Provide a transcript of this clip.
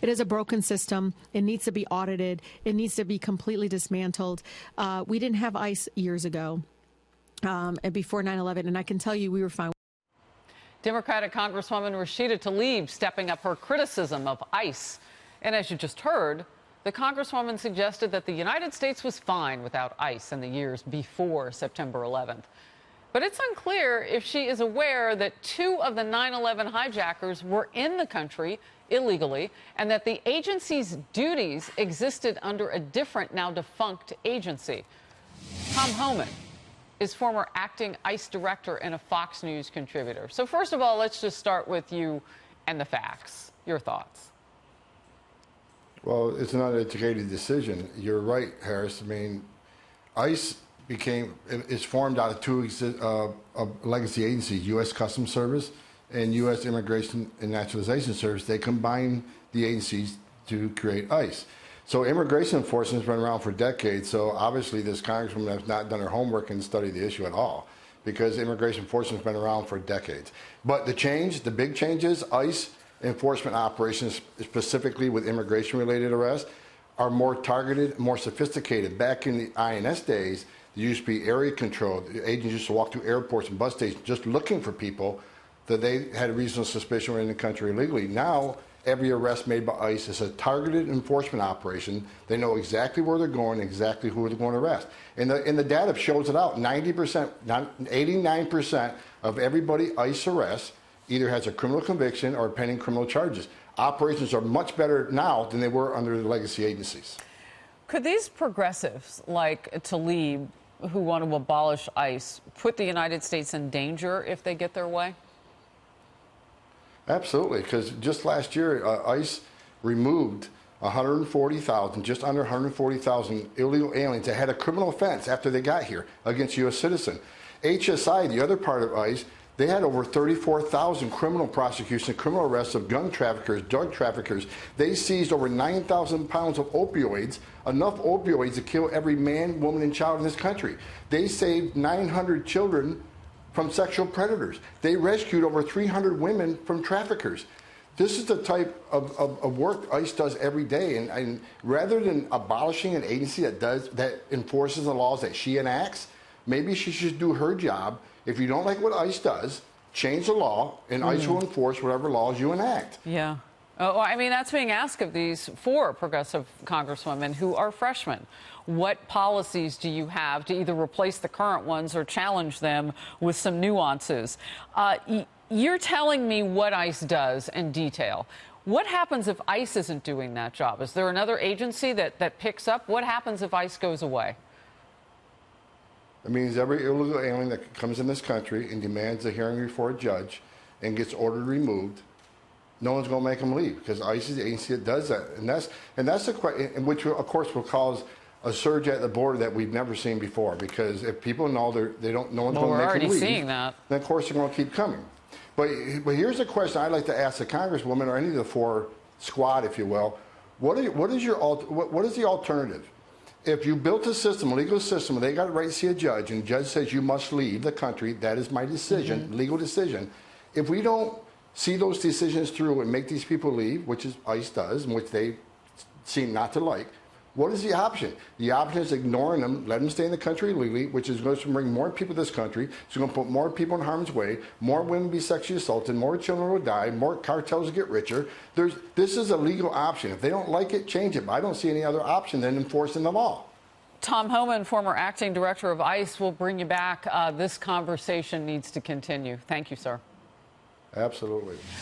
It is a broken system. It needs to be audited. It needs to be completely dismantled. We didn't have ICE years ago, before 9/11, and I can tell you we were fine. Democratic Congresswoman Rashida Tlaib stepping up her criticism of ICE. And as you just heard, the Congresswoman suggested that the United States was fine without ICE in the years before September 11th. But it's unclear if she is aware that 2 of the 9/11 hijackers were in the country illegally and that the agency's duties existed under a different, now defunct agency. Tom Homan is former acting ICE director and a Fox News contributor. So first of all, let's just start with you and the facts. Your thoughts? Well, it's an uneducated decision. You're right, Harris. I mean, ICE is formed out of 2 legacy agencies, U.S. Customs Service and U.S. Immigration and Naturalization Service. They combine the agencies to create ICE. So immigration enforcement has been around for decades, so obviously this Congresswoman has not done her homework and studied the issue at all, because immigration enforcement has been around for decades. But the big changes, ICE enforcement operations, specifically with immigration-related arrests, are more targeted, more sophisticated. Back in the INS days, there used to be area control. The agents used to walk through airports and bus stations just looking for people that they had a reasonable suspicion were in the country illegally. Now, every arrest made by ICE is a targeted enforcement operation. They know exactly where they're going, exactly who they're going to arrest. And the data shows it out. 90%, 89% of everybody ICE arrests either has a criminal conviction or pending criminal charges. Operations are much better now than they were under the legacy agencies. Could these progressives like Tlaib, who want to abolish ICE, put the United States in danger if they get their way? Absolutely, because just last year, ICE removed 140,000, just under 140,000 illegal aliens that had a criminal offense after they got here against U.S. citizens. HSI, the other part of ICE, they had over 34,000 criminal prosecutions, criminal arrests of gun traffickers, drug traffickers. They seized over 9,000 pounds of opioids, enough opioids to kill every man, woman, and child in this country. They saved 900 children from sexual predators. They rescued over 300 women from traffickers. This is the type of work ICE does every day. And rather than abolishing an agency that enforces the laws that she enacts, maybe she should do her job. If you don't like what ICE does, change the law, and ICE will enforce whatever laws you enact. Yeah. Oh, I mean, that's being asked of these 4 progressive congresswomen who are freshmen. What policies do you have to either replace the current ones or challenge them with some nuances? You're telling me what ICE does in detail. What happens if ICE isn't doing that job? Is there another agency that picks up? What happens if ICE goes away? It means every illegal alien that comes in this country and demands a hearing before a judge and gets ordered removed, no one's going to make them leave, because ICE is the agency that does that. And that's the question, which of course will cause a surge at the border that we've never seen before, because if people know no one's going to make them leave, we're already seeing that. Then of course they're going to keep coming. But here's a question I'd like to ask the Congresswoman, or any of the 4 squad, if you will. What is the alternative? If you built a system, a legal system, and they got a right to see a judge, and the judge says you must leave the country, that is my decision, legal decision. If we don't see those decisions through and make these people leave, which is ICE does, and which they seem not to like, what is the option? The option is ignoring them, let them stay in the country illegally, which is going to bring more people to this country. It's going to put more people in harm's way, more women be sexually assaulted, more children will die, more cartels will get richer. This is a legal option. If they don't like it, change it. But I don't see any other option than enforcing the law. Tom Homan, former acting director of ICE, will bring you back. This conversation needs to continue. Thank you, sir. Absolutely.